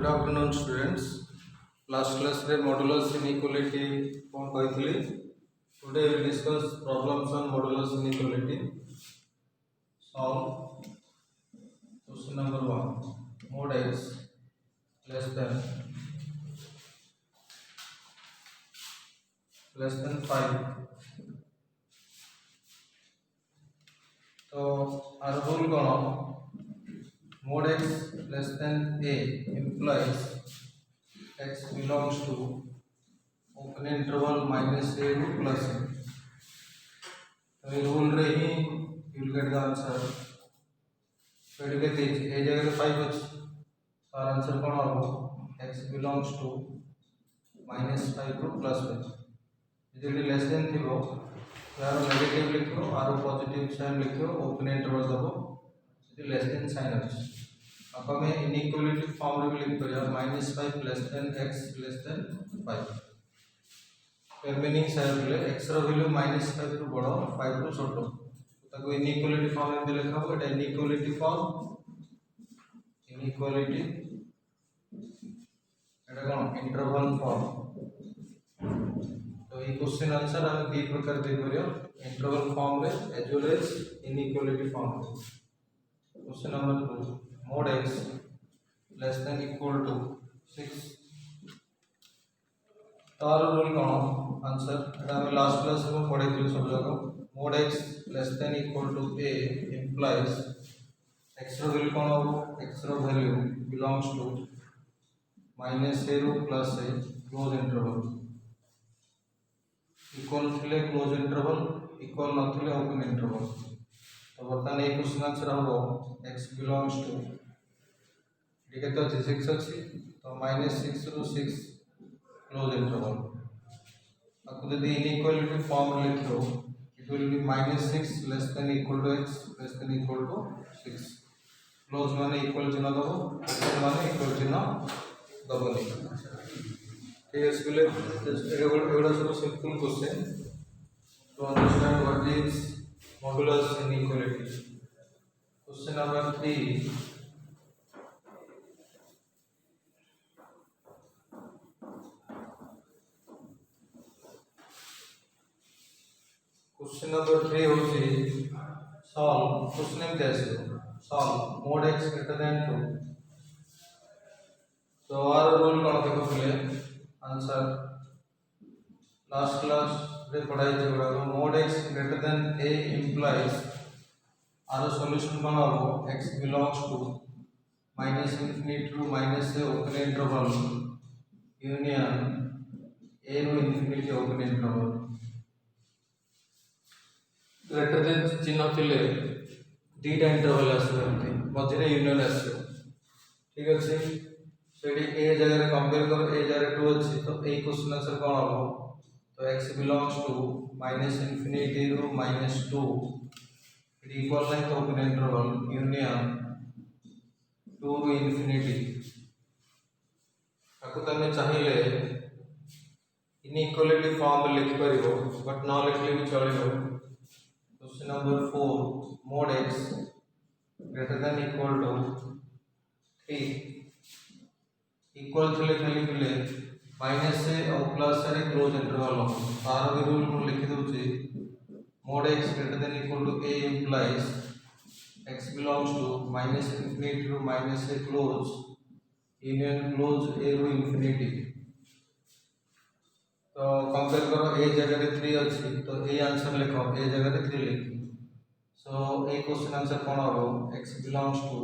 Good afternoon, students. Last class रे modulus inequality कौन कही? Today we will discuss problems on modulus inequality. Solve question number 1. Mod x less than 5. तो our rule कौन? Mod x less than a implies x belongs to open interval minus a to plus a. तो ये rule रे ही you will get the answer. So you get this a जगह 5 अच्छी. So our answer कौन होगा? X belongs to minus 5 to plus 5. यदि less than थी वो यार नेगेटिव लिखो और पॉजिटिव साइन लिखो ओपन इंटरवल दबो यदि लेस देन साइन अच्छी. अब हमें इनइक्वालिटी फॉर्म रे भी लिख परिया -5 less than x less than 5. फिर मीनिंग साइन ले x रो वैल्यू -5 रु बड़ो 5 रु छोटो ताको इनइक्वालिटी फॉर्म रे लिखा हो. एटा इनइक्वालिटी एटा कोन इंटरवल फॉर्म. तो ये क्वेश्चन आंसर हम दी प्रकार दे करियो इंटरवल फॉर्म रे as well as inequality form रे. Question number 2 mod x less than equal to 6. तार रूल कौन आंसर एटा हम लास्ट क्लास में पढ़े थे सब जगह. mod x less than equal to a implies x रो वैल्यू कौन हो? x रो value belongs to minus a रो plus a close interval. Equal थिले क्लोज इंटरवल इक्वल नथिले ओपन इंटरवल. तो बर्तमान ये क्वेश्चन आंसर हो x belongs to ठीक है तो 6 अच्छी तो -6 रो 6 क्लोज इंटरवल. आपको यदि इनइक्वालिटी फॉर्म लिखो it will be -6 less than equal to x less than equal to 6. Close माने इक्वल चिन्ह दबो ओपन माने इक्वल चिन्ह दबो नहीं. ठीक है इसलिए एवढा सब simple question to understand what is modulus inequality. Question number 3. Question number 3 होची solve. Question में कैसे solve mod x greater than 2. तो और रूल कौन देखो पहले आंसर लास्ट क्लास रे पढ़ाई थे बड़ा. mod x greater than a implies आरो सॉल्यूशन कौन हो? x belongs to -infinity to -a open interval union a रो infinity open interval. Greater than चिन्ह थिले दीटा इंटरवल आसबे मझे यूनियन आसो. ठीक अच्छे सेठी ए जगह रे कंपेयर करो ए जगह 2 अच्छी तो ए क्वेश्चन आंसर कौन हो? तो x belongs to -infinity रो -2 it equal like open interval union 2 रो इंफिनिटी. ताको तमे चाहिए इनइक्वालिटी फॉर्म लिख परिबो बट न लिखले भी चलेबो. Question number 4 mod x greater than equal to 3 equal थिले खाली मिले माइनस से और प्लस से क्लोज इंटरवल हो. तार भी रूल को लिख दोची mod x greater than equal to a implies x belongs to -infinity to -a close union close a रो infinity. तो कंपेयर करो a जगह रे 3 अछि तो a आंसर लिखो a जगह रे 3 लिखो. सो a क्वेश्चन आंसर कोन हो? x belongs to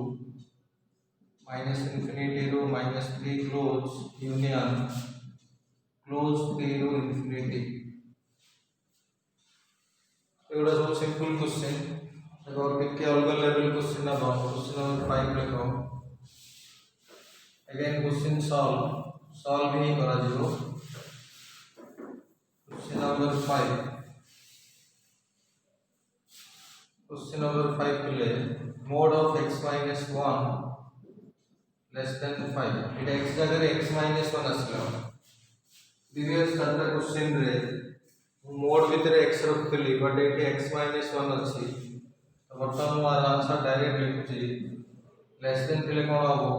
-infinity row -3 close union close 3 row infinity. एवढा सब सिंपल क्वेश्चन और के अलग लेवल क्वेश्चन ना क्वेश्चन नंबर 5 लिखो. अगेन क्वेश्चन सॉल्व ही करा जीरो. क्वेश्चन नंबर 5 के लिए mod of x minus 1 less than 5 इटा x जगह x minus 1 असला. प्रीवियस करता क्वेश्चन रे mod भीतर x रखली बट एठी x minus 1 अछि तो वर्तमान आंसर डायरेक्ट लिखुची लेस देन थिले कोन हो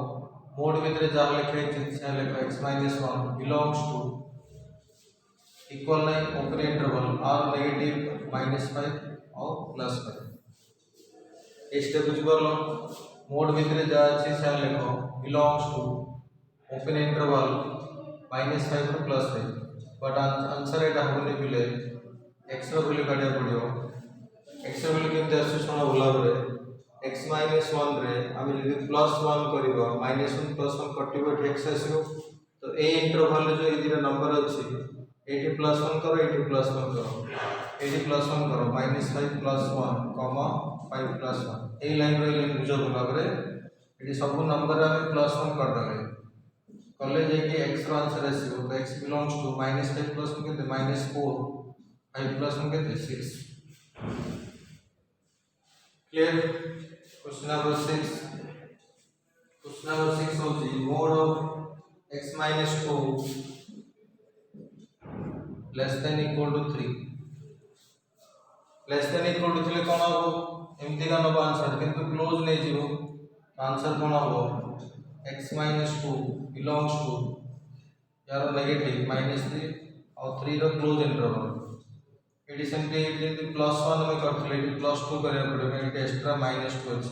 मोड भितर जहाँ लिखे x -1 बिलोंग्स टू इक्वल नहीं ओपन इंटरवल आर नेगेटिव -5 और +5 ए स्टेप बुझिपार मोड भितर जहाँ अच्छी से लिख बिलोंग्स टू ओपन इंटरवल -5 ରୁ +5 बट आंसर एटा होनी पिले x रो वैल्यू काटिया पड़ियो x रो वैल्यू केमते आसी सुना भला बरे x -1 रे आमे जदी +1 करिवो -1 +1 कटिवो x आसीयो तो ए इंटरवल रे जो ए दिरा नंबर अछि एटी +1 करो एटी +1 करो एटी +1 करो -5 +1 कॉमा 5 +1 ए लाइन रे लाइन बुझो भला बरे एटी सब नंबर रे आमे +1 कर दले कॉलेज है कि x रो आंसर आसीबो तो x बिलोंग्स टू -5 + 1 केते -4 5 + 1 केते 6 क्लियर क्वेश्चन नंबर 6 होची mod of x - 2 less than equal to 3 less than equal to 3 कोन हो एमती का नो आंसर किंतु क्लोज नै जीवो आंसर कोन हो x - 2 belongs to यार नेगेटिव -3 और 3 रो क्लोज इंटरवल एटी सिंपली जेंति +1 में करथले एटी +2 करे पड़े एटी एक्स्ट्रा -2 अछि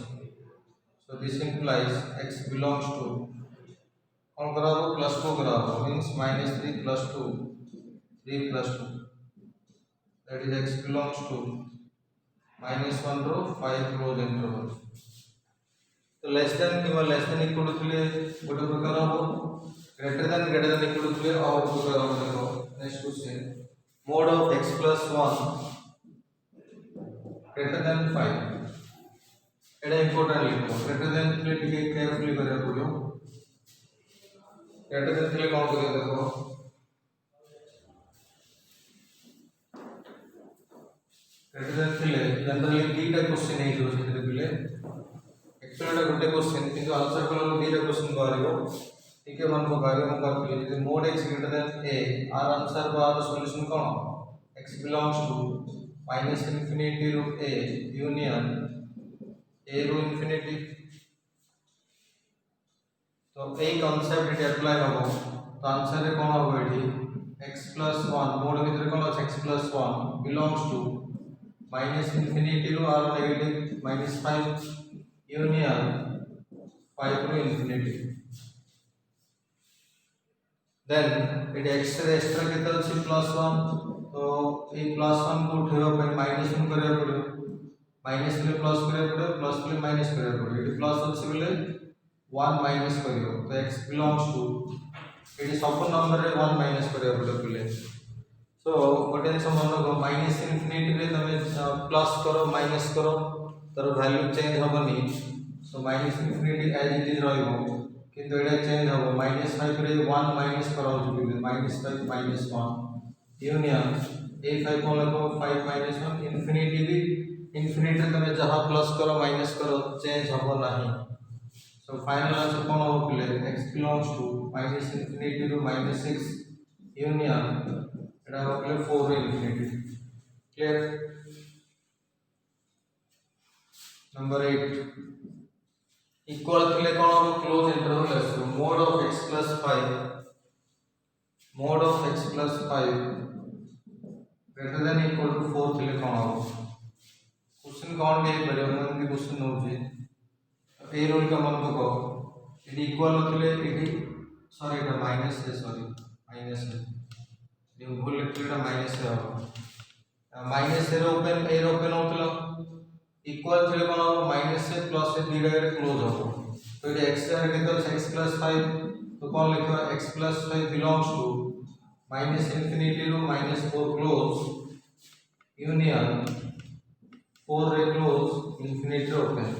so this implies x belongs to कोन कराबो +2 कराबो means -3 + 2 3 + 2 that is x belongs to -1 रो 5 क्लोज इंटरवल तो लेस देन किंवा लेस देन इक्वल टू थिले गोटे प्रकार हो ग्रेटर देन इक्वल टू थिले और प्रकार हो देखो next question mode of x + 1 greater than 5 Etah important लिखो ग्रेटर देन थिले टिके केयरफुली करिया पड़ियो ग्रेटर देन थिले कोन करिया देखो ग्रेटर देन थिले जनरली दीटा क्वेश्चन नै जो से पिले एक्चुअली गोटे क्वेश्चन किंतु आंसर कलर दीटा क्वेश्चन बारिबो ठीक है मन को कार्य हम कर लिए यदि mod x greater than a आर आंसर बार सॉल्यूशन कोन x बिलोंग्स टू -∞ ରୁ a यूनियन a ରୁ इंफिनिटी तो ए कांसेप्ट इट अप्लाई हो तो आंसर रे कोन हो एठी x + 1 मोड भीतर कोन अछि x + 1 बिलोंग्स टू -∞ ରୁ आर नेगेटिव -5 यूनियन 5 ରୁ इंफिनिटी देन इट x रे एक्स्ट्रा केते अछि +1 तो ए +1 को उठेबा पे -1 करिया पड़ियो माइनस ले प्लस करिया पड़ियो प्लस ले माइनस करिया पड़ियो एटी प्लस अछि बोले 1 माइनस करियो तो x बिलोंग्स टू एटी सब नंबर रे 1 माइनस करिया पड़ियो पिले सो गोटे समान को -∞ रे तमे प्लस करो माइनस करो तर वैल्यू चेंज होबनी सो -∞ एज इट इज रहइबो किंतु एटा चेंज होबो -5 रे 1 माइनस करा होची बिले -5 -1 यूनियन a5 को लगो 5 -1 इंफिनिटी भी इंफिनिटी रे तमे जहां प्लस करो माइनस करो चेंज होबो नाही सो फाइनल आंसर कोन हो पिले x बिलोंग्स टू -∞ ରୁ -6 यूनियन एटा हो पिले 4 ରୁ इंफिनिटी क्लियर नंबर 8 इक्वल थिले कोन हो क्लोज इंटरवल आसो mod of x + 5 mod of x + 5 greater than equal to 4 थिले कोन हो क्वेश्चन कोन दे परियो मन के क्वेश्चन हो जे ए रूल का मन को इडी इक्वल थिले इडी सॉरी एटा माइनस है सॉरी माइनस है ये भूल लिखलेटा माइनस है माइनस ए ओपन होतलो इक्वल थिले कोन हो माइनस से प्लस से दी डायरेक्ट क्लोज हो तो ये x रे केते x + 5 तो कोन लिखो x + 5 बिलोंग्स टू -∞ ରୁ -4 क्लोज यूनियन 4 रे क्लोज इंफिनिटी ओपन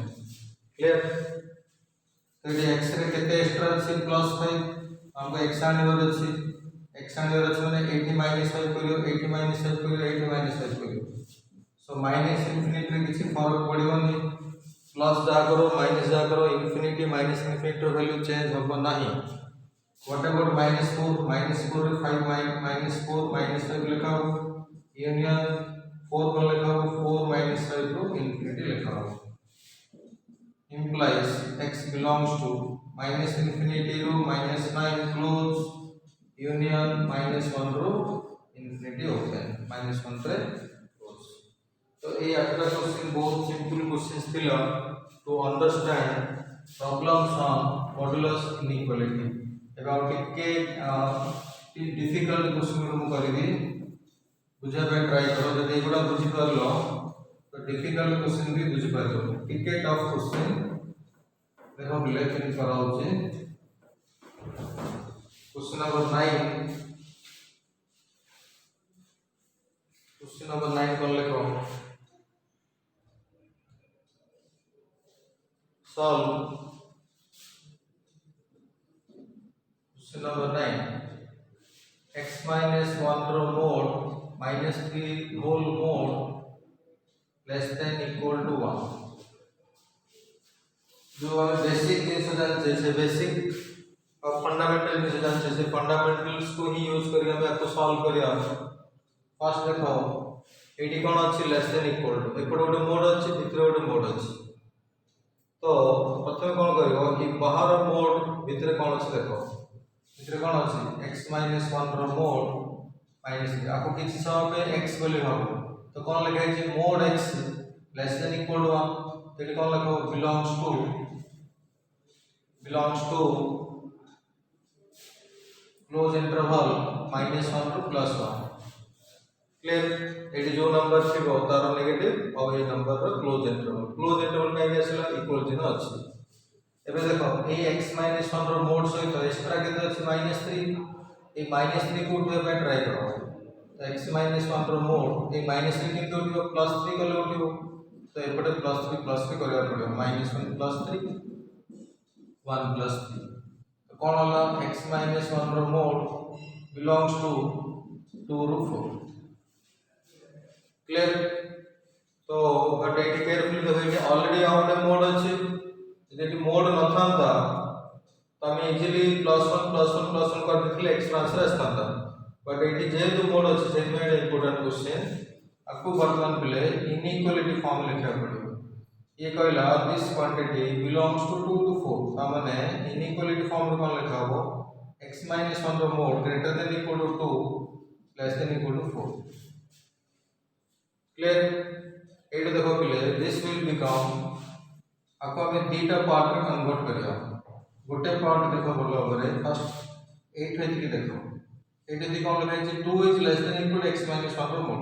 क्लियर तो ये x रे केते एक्स्ट्रा अछि +5 हमको x आनेवर अछि माने 80 - 5 करियो 80 - 5 करियो 80 - 5 करियो सो -∞ रे किछि फरक पड़िबोनी प्लस जा करो माइनस जा करो इंफिनिटी -∞ रो वैल्यू चेंज होबो नाही व्हाट अबाउट -4 रे 5 -4 -5 लिखाओ यूनियन 4 को लिखाओ 4 - 5 रो infinity लिखाओ implies x belongs to minus infinity ରୁ minus 9 close union minus 1 ରୁ infinity open minus 1 रे close। तो ये आठटा क्वेश्चन बहुत सिंपल क्वेश्चंस थिला to understand problems on modulus inequality. एबा टिके डिफिकल्ट क्वेश्चन मु करबी बुझा पे ट्राई करो। जब एगुड़ा बुझी परलो तो डिफिकल्ट क्वेश्चन भी बुझी परलो। टिके टफ क्वेश्चन देखो बिले केन कराउचे। क्वेश्चन नंबर 9 क्वेश्चन नंबर 9 कर लिखो solve question number 9 x minus 1 row mod minus 3 whole mod less than equal to 1। जो हमें बेसिक जिनिस जानते से बेसिक और फंडामेंटल जिनिस जानते से फंडामेंटल्स को ही यूज करके हमें आपको सॉल्व करिया। फर्स्ट देखो एडी कोन अछि लेस देन इक्वल टू एपड गोटे मोड अछि भितर गोटे मोड अछि। तो प्रथम कौन करिवो कि बाहर मोड भितर कौन अछि देखो भितर कौन अछि x - 1 रो मोड माइनस आपको किसी समय पे x बोले हम तो कौन लिखा है जी mod x less than equal to 1। तो ये कौन लिखो belongs to close interval -1 to +1। Clear. एडी जो नंबर थिबो तार नेगेटिव और ये नंबर रो क्लोज इंटरवल काई आसला इक्वल चिन्ह अछि। एबे देखो ए x - 1 रो मोड सहित एक्स्ट्रा केते अछि -3 ए -3 को उठे पे ट्राई करो। तो x - 1 रो मोड ए -3 केते उठिबो +3 कले उठिबो। तो एपटे +3 करबा पड़िबो -1 +3 1 +3। तो कोन होला x - 1 रो मोड बिलोंग्स टू 2 रो 4। क्लियर। तो बट एटी केयरफुली देखो ये ऑलरेडी आउट मोड अछि यदि मोड न थांता तो हम इजीली +1 कर देथिले एक्स्ट्रा आंसर आस्तांता। बट एटी जेहेतु मोड अछि से में इंपोर्टेंट क्वेश्चन आपको वर्तमान पहले इनइक्वालिटी फॉर्म लिखा पड़िबो। ये कहला this quantity belongs to 2 to 4 ता माने इनइक्वालिटी फॉर्म रे कोन लिखा हो x - 1 रो mod greater than equal to 2 less than equal to 4। Clear. एटा देखो क्लियर दिस विल बिकम आपको हमें दीटा पार्ट में कन्वर्ट करिया। गोटे पार्ट देखो बोलो बरे फर्स्ट 8 है कि देखो 8 यदि कौन लिखा है 2 is less than equal to x - 1 रो मोड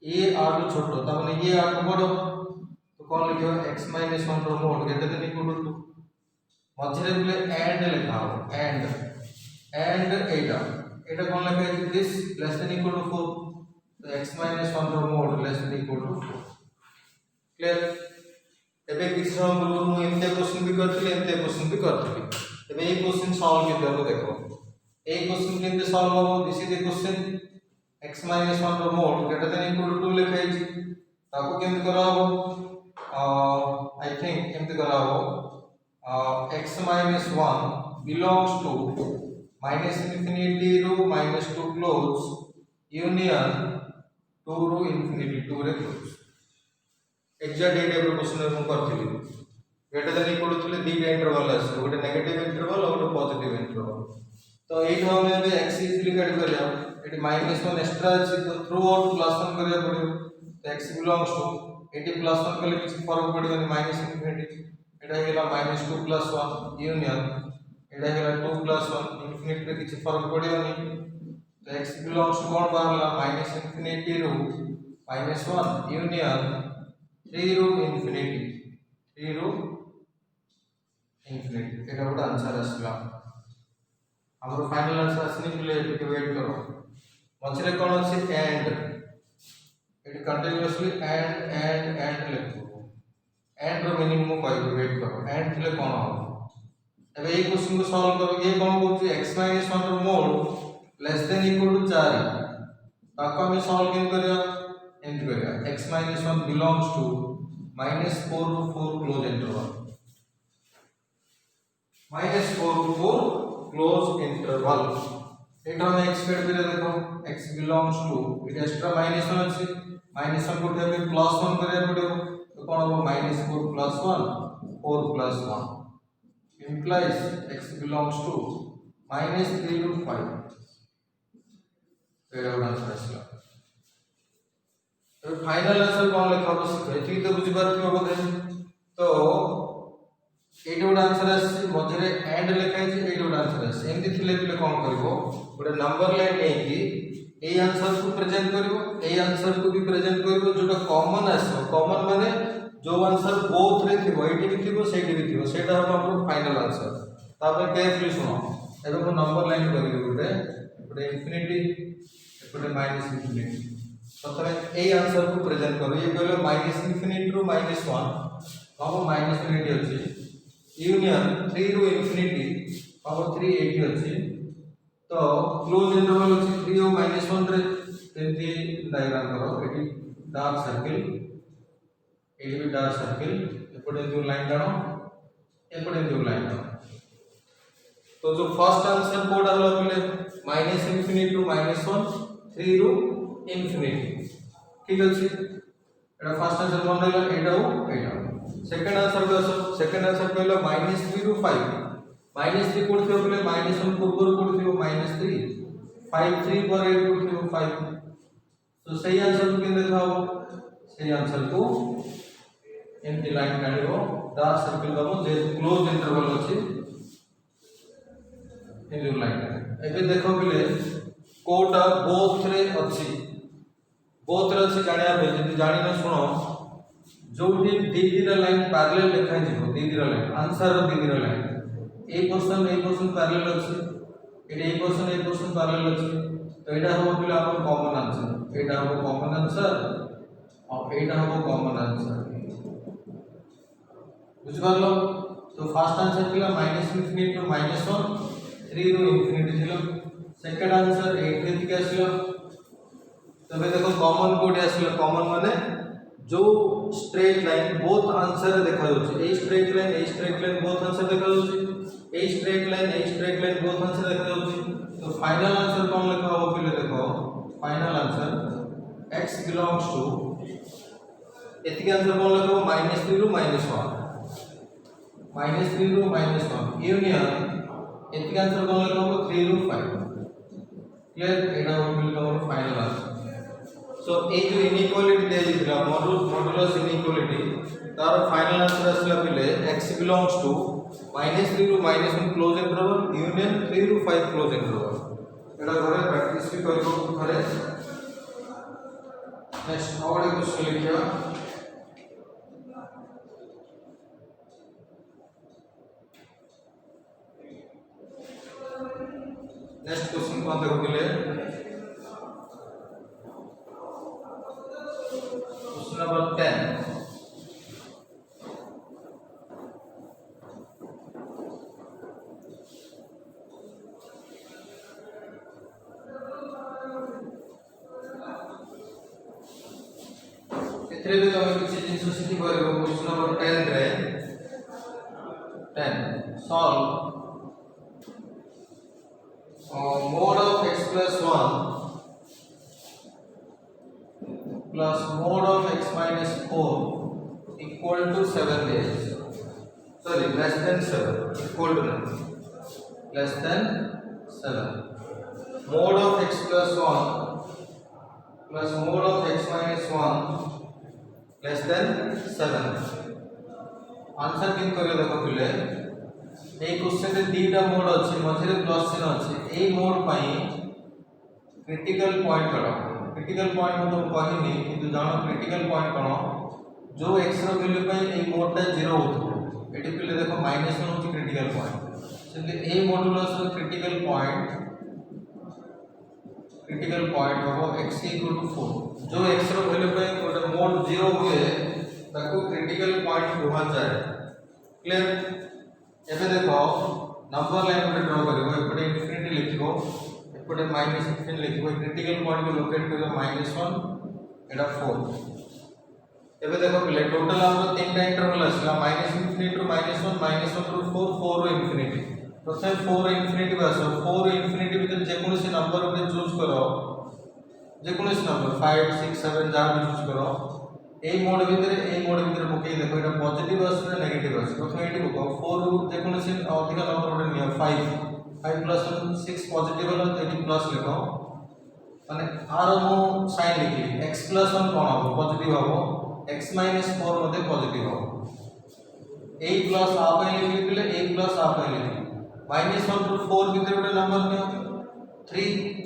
ये आर जो छोटो ता माने ये आर को बड़ो तो कौन लिखियो x - 1 रो mod greater than equal to 2 मझरे बोले एंड लिखा हो एंड एटा कौन लिखा है this less than equal to 4 तो x - 1 रो mod less than equal to 4। Clear. एबे किछ समय पूर्व मु एते क्वेश्चन भी करथिली एबे ए क्वेश्चन सॉल्व के देबो देखो ए क्वेश्चन केते सॉल्व हो this is the question x - 1 रो mod greater than equal to 2 लिखा है ताको केमते करा हो आई थिंक केमते करा हो x - 1 बिलोंग्स टू -infinity रो -2 क्लोज यूनियन 2 रो इन्फिनिटी 2 रे क्लोज। एग्जैक्ट ए टाइप रो क्वेश्चन हम करथिली ग्रेटर देन इक्वल टू दीटा इंटरवल आसे गोटे नेगेटिव इंटरवल और गोटे पॉजिटिव इंटरवल। तो एठी हम एबे x इजीली काट करिया एठी -1 एक्स्ट्रा अछि तो थ्रू आउट +1 करिया पड़ियो। तो x बिलोंग्स टू एठी +1 कले किछ फरक पड़ियो -infinity एटा गेला -2 + 1 यूनियन एटा गेला 2 + 1 इन्फिनिटी रे किछ फरक पड़ियो नि। तो x बिलोंग्स टू कोन बाहरला -infinity रो -1 यूनियन 3 रो इन्फिनिटी एटा गोटे आंसर आसला। हमर फाइनल आंसर आसनी बोले टिके वेट करो। मझरे कोन अछि एंड एटी कंटीन्यूअसली एंड लिखो एंड रो मीनिंग मु कहबो वेट करो एंड थिले कोन हो। एबे ए क्वेश्चन को सॉल्व करो ये कोन बोलछि x - 1 रो mod less than equal to 4 ताको हम सॉल्व केन करिया एंड करिया x - 1 belongs to -4 to 4 close interval -4 to 4 close interval. एटा हम एक्सपेक्ट करे देखो x belongs to it extra -1 अछि -1 को उठे पे +1 करे पड़ो तो कोन हो -4 + 1 4 plus 1 implies x belongs to minus 3 to 5. तो ये आंसर आसला। तो फाइनल आंसर कौन लिखा हो सिखे ठीक तो बुझी पारथिबो बोधे। तो एटा गोटे आंसर आसी मझे एंड लिखा है एटा गोटे आंसर आसी एमती थिले पिले कोन करबो गोटे नंबर लाइन नेकी ए आंसर को प्रेजेंट करबो ए आंसर को भी प्रेजेंट करबो जोटा कॉमन आसो कॉमन माने जो आंसर बोथ रे थिबो एटी भी थिबो सेटी भी थिबो सेटा हम हमरो फाइनल आंसर। तापर केयरफुली सुनो एबे को नंबर लाइन करबो गोटे इंफिनिटी एपटे माइनस इंफिनिटी प्रथमे ए आंसर को प्रेजेंट करो ये कहले माइनस इंफिनिटी रु -1 हम माइनस इंफिनिटी अछि यूनियन 3 रु इंफिनिटी हम 380 अछि तो क्लोज इंटरवल अछि 3 और -1 रे तेंती डायग्राम करो एटी डार्क सर्किल एटी भी डार्क सर्किल एपटे जो लाइन डालो एपटे जो लाइन डालो। तो जो फर्स्ट आंसर कोड हलो बोले माइनस इंफिनिटी रु -1 3 रु इंफिनिटी ठीक अछि एटा फर्स्ट आंसर कोन रहला एटा सेकंड आंसर को सेकंड आंसर कहलो -3 रु 5 -3 कोड थियो बोले -1 पूर्व कोड थियो -3 5 3 पर 8 कोड थियो 5 तो सही आंसर को केन देखाओ सही आंसर को एमटी लाइन काढिबो डार्क सर्किल दबो जे क्लोज इंटरवल अछि एमटी लाइन एबे देखो बोले कोडा बोथ रे अछि जानिया पे जति जानि न सुनो जोठी दीदीरा लाइन पैरेलल लिखा जिवो दीदीरा लाइन आंसर दीदीरा लाइन ए क्वेश्चन पैरेलल अछि एटा ए क्वेश्चन पैरेलल अछि तो एटा हो बोले आपन कॉमन आंसर एटा हो कॉमन आंसर और एटा हो कॉमन आंसर बुझ पारलो। तो फर्स्ट आंसर थिला -इंफिनिटी टू -1 3 रु इंफिनिटी थिला सेकंड आंसर 8 रे थिक आसिलो। तबे देखो कॉमन कोड आसिलो कॉमन माने जो स्ट्रेट लाइन बोथ आंसर देखा जाउची ए स्ट्रेट लाइन बोथ आंसर देखा जाउची ए स्ट्रेट लाइन बोथ आंसर देखा जाउची। तो फाइनल आंसर कौन लिखा हो पहले देखो final answer x belongs to एतिक आंसर कौन लिखा हो -3 रु -1 यूनियन एतिक आंसर कौन लिखा हो 3 रु 5 क्लियर एटा हो मिल का फाइनल आंसर। सो ए जो इनइक्वालिटी दे दिला मॉडुलस इनइक्वालिटी तार फाइनल आंसर असला पहले x belongs to -3 रु -1 क्लोज इंटरवल यूनियन 3 रु 5 क्लोज इंटरवल एटा घरे प्रैक्टिस भी करबो घरे। नेक्स्ट और एक क्वेश्चन लिखियो नेक्स्ट क्वेश्चन कौन देखो पहले क्वेश्चन नंबर 10 एथरे भी हम किसी जिंस सिटी करबो क्वेश्चन नंबर 10 रे 10 solve mod of x plus 1 plus mod of x minus 4 equal to 7 days sorry less than 7 equal to 9 less than 7 mod of x plus 1 plus mod of x minus 1 less than 7 answer किन करियो देखो पिले ए question रे दीटा mode अछि मझरे plus चिन्ह अछि ए mode पई critical point करो क्रिटिकल पॉइंट तो कहिनी किंतु जानो क्रिटिकल पॉइंट कोन जो x रो वैल्यू पई ए मोडटा 0 होतो एटी पिले देखो -1 होची क्रिटिकल पॉइंट सेते ए मॉडुलस रो क्रिटिकल पॉइंट हो x = 4 जो x रो वैल्यू पई गोटे मोड 0 हुए ताको क्रिटिकल पॉइंट कहा जाए क्लियर। एबे देखो नंबर लाइन पे ड्रा करिवो एपटे इंफिनिटी लिखिवो एपटे माइनस इंफिनिटी लिखिवो क्रिटिकल पॉइंट को लोकेट करिवो -1 एटा 4 एबे देखो पहले टोटल हमरो तीनटा इंटरवल असला -इंफिनिटी टू -1 -1 टू 4 4 रो इंफिनिटी प्रथम 4 इंफिनिटी बसो 4 इंफिनिटी भीतर जे कोनोसी नंबर उठे चूज करो जे कोनोसी नंबर 5 6 7 जा भी चूज करो এই মোড ভিতরে পকাই দেখো এটা পজিটিভ আসছে না নেগেটিভ আসছে প্রথমে এটি পকাও 4 রু যে কোনো সে অধিক নম্বর ওটা নিও 5 প্লাস 6 পজিটিভ হলো তো এটি প্লাস লেখাও মানে আর মু সাইন লিখি x প্লাস 1 কোন হবে পজিটিভ হবে x মাইনাস 4 মধ্যে পজিটিভ হবে a প্লাস হাফ আই লিখলে a প্লাস হাফ আই লিখি माइनस 1 टू 4 ভিতরে একটা নাম্বার নিও 3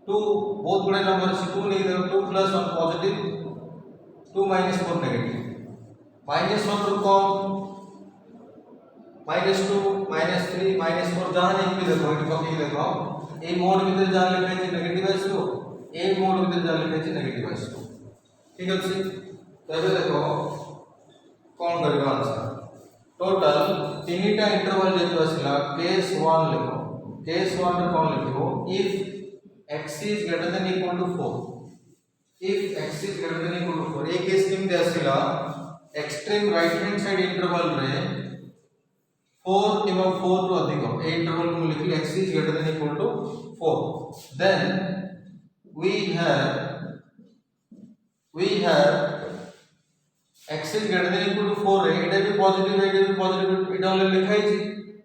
2 বহুত বড় নাম্বার আছে 2 नहीं देखो 2 plus 1 positive 2 minus 4 negative minus 1 to come minus 2 minus 3 minus 4 जहां नहीं भी देखो ये कॉपी देखो ए मोड भीतर जहां लिखा है नेगेटिव आसो ए मोड भीतर जहां लिखा है नेगेटिव आसो ठीक अछि तबे देखो कोन करबा आंसर टोटल तीनटा इंटरवल जेतो असला केस 1 लिखो केस 1 रे कोन लिखो if x is greater than equal to 4 if x is greater than equal to 4 ए केस केमते असला extreme right hand side interval रे 4 किबा 4 टू अधिक ए इंटरवल को लिखली x is greater than equal to 4 then we have x is greater than equal to 4 रे एटा भी पॉजिटिव एटा एटा वाला लिखाई छी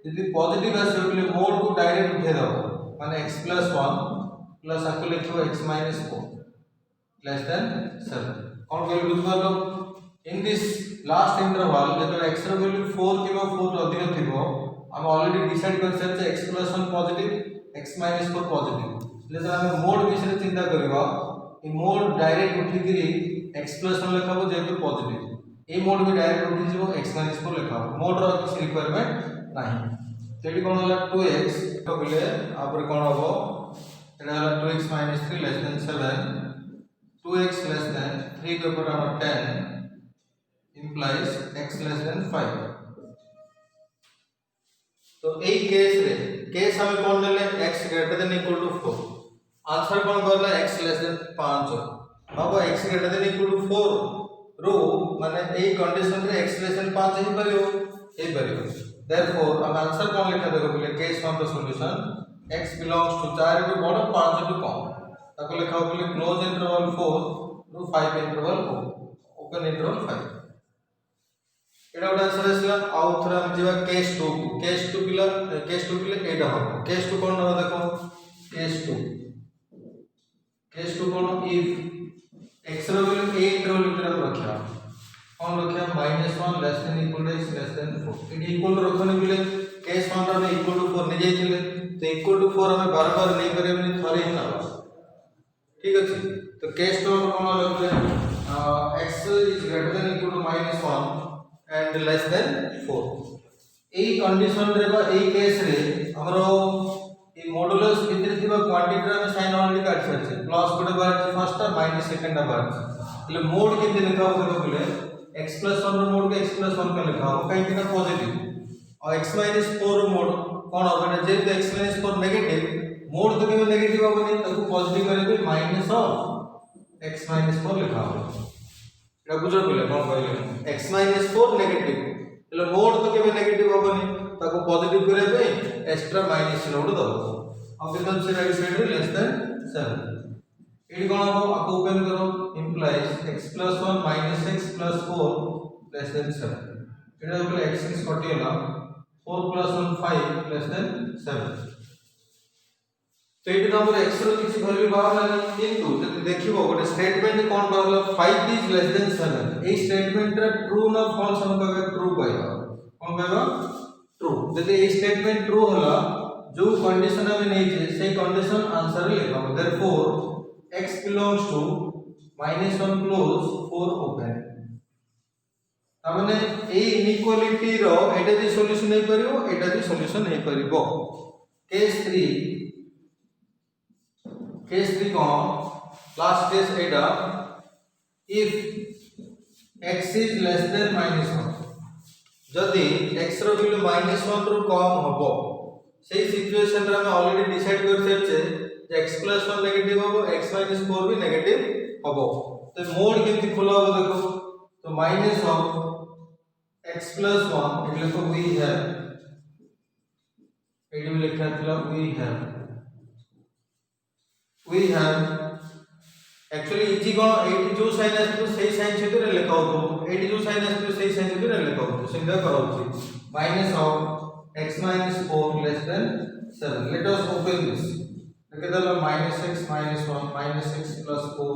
यदि पॉजिटिव आसे बोले मोड को डायरेक्ट उठे दबो माने x + 1 प्लस आको लिखो x - 4 लेस देन 7 कोन वैल्यू बुझबालो इन दिस लास्ट इंटरवल जेतो x रो वैल्यू 4 किबा 4 रो अधिक थिबो हम ऑलरेडी डिसाइड कर सकते x + 1 पॉजिटिव x - 4 पॉजिटिव लेकिन हम मोड विषय चिंता करबा ई मोड डायरेक्ट उठी गिरी x + 1 लिखाबो जेतो पॉजिटिव ए मोड भी डायरेक्ट उठी जिवो x - 4 लिखाबो मोड रो किछ रिक्वायरमेंट नाही तेडी कोन होला 2x तो बोले आपर कोन होबो एटा होला 2x - 3 less than 7 2x less than 3 के ऊपर आवर 10 implies x लेस देन 5 तो ए केस हमें कोन लेले x greater than equal to 4 answer कोन करला x लेस देन 5 अब x greater than equal to 4 रो माने ए कंडीशन रे x लेस देन 5 ही परियो देयरफॉर हम आंसर कोन लिखा देखो बोले केस 1 रो सॉल्यूशन x belongs to 4 टू बड़ 5 टू कम ताको लिखा बोले close interval 4 to 5 interval open interval 5 एटा उडा आंसर असला आउ थरा हम जेवा केस 2 पिला एटा हो केस 2 कोन हो देखो केस 2 कोन इफ x रो वैल्यू a इंटरवल भीतर रखिया कोन रखिया -1 less than equal to x less than 4 it equal रखने बोले केस 1 रो इक्वल टू 4 ने जाइथिले तो इक्वल टू 4 हमें बार-बार नहीं करेबनी थरे ही ना ठीक अछि तो केस 2 कोन रखले x is greater than equal to -1 and less than 4 A condition रे बा ए केस रे हमरो ए मॉडुलस भीतर थिबा क्वांटिटी रे साइन ऑलरेडी काट छे प्लस गुडे बार फर्स्ट और माइनस सेकंड बार એટલે मोड केते लिखा हो देखो बोले x + 1 रो मोड के x + 1 का लिखा हो काई कि ना पॉजिटिव और x - 4 रो मोड कोन हो बेटा जे x - 4 नेगेटिव मोड तो केबे नेगेटिव होबनी ताको पॉजिटिव करे भी माइनस ऑफ x - 4 लिखा हो एटा बुझो बोले कोन कहले x - 4 नेगेटिव એટલે मोड तो केबे नेगेटिव होबनी ताको पॉजिटिव करे भी एक्स्ट्रा माइनस नोट दो अब एकदम से राइट साइड रे लेस देन 7 एडी कोन हो आको ओपन करो implies x + 1 - x + 4 less than 7 एटा बोले x कटियला 4 + 1 5 less than 7 तो एटी नंबर x रो किछि वैल्यू बाहर नाही किंतु जति देखिबो गोटे स्टेटमेंट कोन बाहरला 5 is less than 7 ए स्टेटमेंट रे ट्रू ना फॉल्स हम कहबे ट्रू कहबा कोन कहबा ट्रू जति ए स्टेटमेंट ट्रू होला जो कंडीशन हमें नहीं छे से कंडीशन आंसर लिखबो therefore x belongs to -1 close 4 open तामाने ए इनइक्वालिटी रो एटा भी सॉल्यूशन नहीं परियो एटा भी सॉल्यूशन नहीं परिबो केस 3 को last case Etah if x is less than -1 जदि x रो वैल्यू -1 रो कम हबो सेही सिचुएशन रे हम ऑलरेडी डिसाइड कर छे जे x + 1 नेगेटिव हबो x - 4 भी नेगेटिव हबो तो मोड केमति खोला हो देखो तो माइनस ऑफ x + 1 એટલે તો we have एडी लिखा थला we have actually easy cone eighty जो साइन आस्तु सेही साइन सहित रे लेखा होतो एटी जो साइन आस्तु सेही साइन सहित रे लेखा होतो सिंधा कराउछि minus of x minus 4 less than 7. Let us open this. Look at the minus x minus 1 minus x plus 4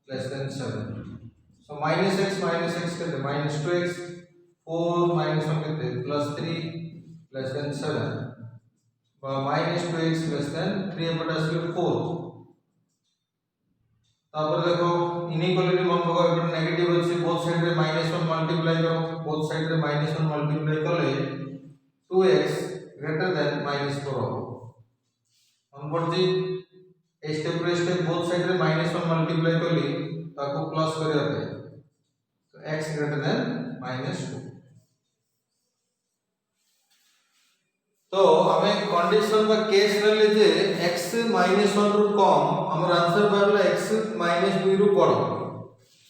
less than 7. So minus x कितने minus 2x 4 minus 1 कितने plus 3 less than 7. Minus 2x less than 3 बटा 4. तापर देखो inequality मन को एबे negative अछि both side रे -1 मल्टीप्लाई करो बोथ साइड रे -1 मल्टीप्लाई करले 2x greater than -4 हो हम पड़जी ए स्टेप रे स्टेप बोथ साइड रे -1 मल्टीप्लाई करली ताको प्लस करिया पे तो x greater than -2 तो हमें कंडीशन बा केस रहले जे x -1 रु कम हमर आंसर बारला x -2 रु बड़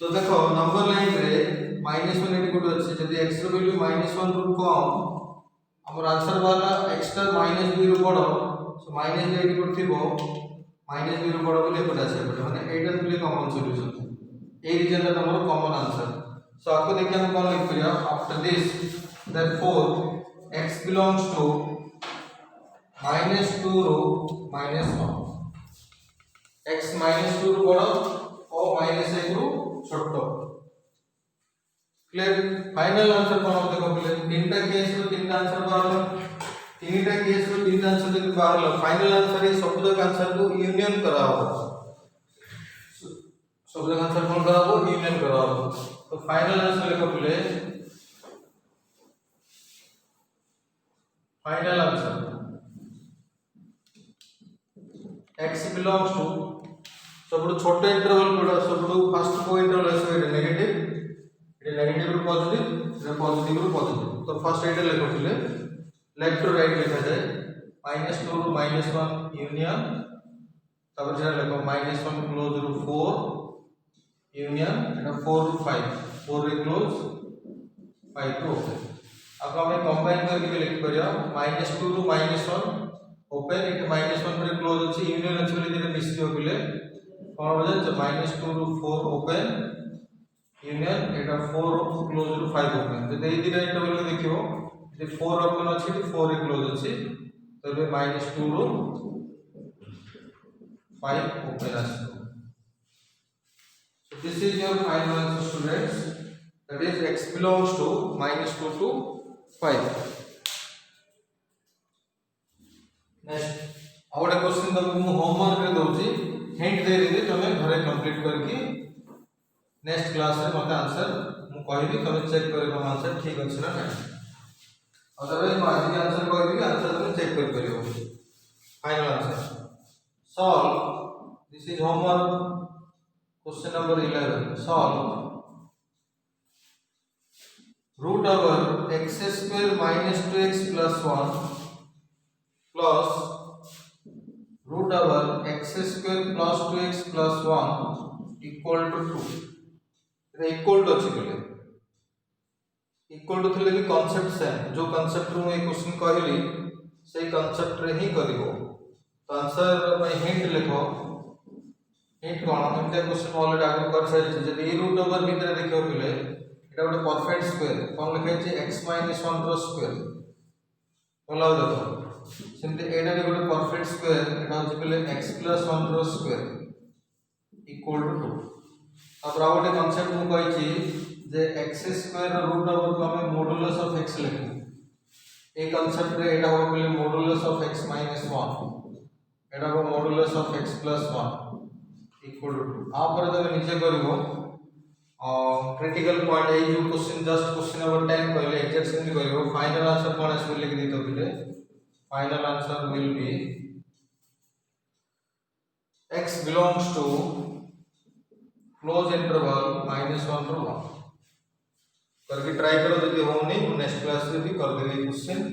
तो देखो नंबर लाइन रे -1 एटी कोड अछि जदी x रो वैल्यू -1 रु कम हमर आंसर बारला x टा -2 रु बड़ सो -2 एटी कोड थिबो -2 रु बड़ बोले कोड आसे पड़े माने एटा बोले कॉमन सॉल्यूशन ए रीजन दा हमर कॉमन आंसर सो आपको देखिए हम कौन लिख परिया after this therefore x belongs to -2 रो -1 x -2 रो बड़ और -1 रो छोटो क्लियर फाइनल आंसर कोन देखो बोले तीनटा केस रो तीनटा आंसर बारलो तीनटा केस रो तीनटा आंसर जब बारलो फाइनल आंसर है सब तक आंसर को यूनियन कराओ सब तक आंसर कौन कराओ यूनियन कराओ तो फाइनल आंसर लिखो बोले final answer x belongs to सब छोटे इंटरवल कोडा सब फर्स्ट को इंटरवल है ये नेगेटिव रो पॉजिटिव रे पॉजिटिव रो पॉजिटिव तो फर्स्ट एटा लिखो पहले लेफ्ट टू राइट लिखा जाए -2 रो -1 यूनियन तब जरा लिखो -1 क्लोज रो 4 यूनियन एटा 4 रो 5 4 रे क्लोज 5 रो ओपन अब हमें कंबाइन करके लिख परिया -2 रो -1 ओपन इट -1 पर क्लोज अछि यूनियन अछि बोले जे मिसियो बोले कोन हो जाय -2 रो 4 ओपन यूनियन एटा 4 रो क्लोज रो 5 ओपन जे दे दिना इंटरवल को देखियो जे 4 ओपन अछि कि 4 रे क्लोज अछि तबे -2 रो 5 ओपन अछि so this is your final answer students that is x belongs to -2 to 5 next और एक क्वेश्चन तब मु होमवर्क रे दोची हिंट दे देबे तमे घरे कंप्लीट करके नेक्स्ट क्लास रे मते आंसर मु कहबी तमे चेक करे हम आंसर ठीक अछि ना नहीं अदरवाइज मु आज आंसर कहबी आंसर तमे चेक कर परियो final answer solve this is homework question number 11 solve root over x square minus 2x plus 1 plus root over x square plus 2x plus 1 equal to 2 ये इक्वल टू अछि बोले equal to थिले भी concept same जो concept रो ए question कहली सेही concept रे ही करिवो तो आंसर में हिंट लिखो हिंट कोन हम ते क्वेश्चन ऑलरेडी आगे कर साइल जे ए रूट ओवर भीतर देखियो बोले एटा गोटे परफेक्ट स्क्वायर कोन लिखै छै x - 1 रो स्क्वायर बोलाओ देखो सिंपली एटा भी गोटे परफेक्ट स्क्वायर एटा होची पले x + 1 रो स्क्वायर इक्वल टू 2 अब राउटे कांसेप्ट मु कहि छी जे x स्क्वायर रो रूट ओवर को हमें मॉडुलस ऑफ x लिखू ए कांसेप्ट रे एटा हो पले मॉडुलस ऑफ x - 1 एटा हो modulus of x + 1 equal to 2 आ पर तमे नीचे करिवो क्रिटिकल पॉइंट ए जो क्वेश्चन जस्ट क्वेश्चन नंबर 10 कहले एग्जैक्ट सेम करिवो फाइनल आंसर कोन आसी लिख दी तो बिले final answer will be x belongs to close interval -1 to 1 करके ट्राई करो यदि हो नहीं नेक्स्ट क्लास में भी कर देंगे question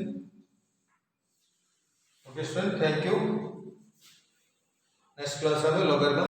okay student thank you next class में लॉगरिथम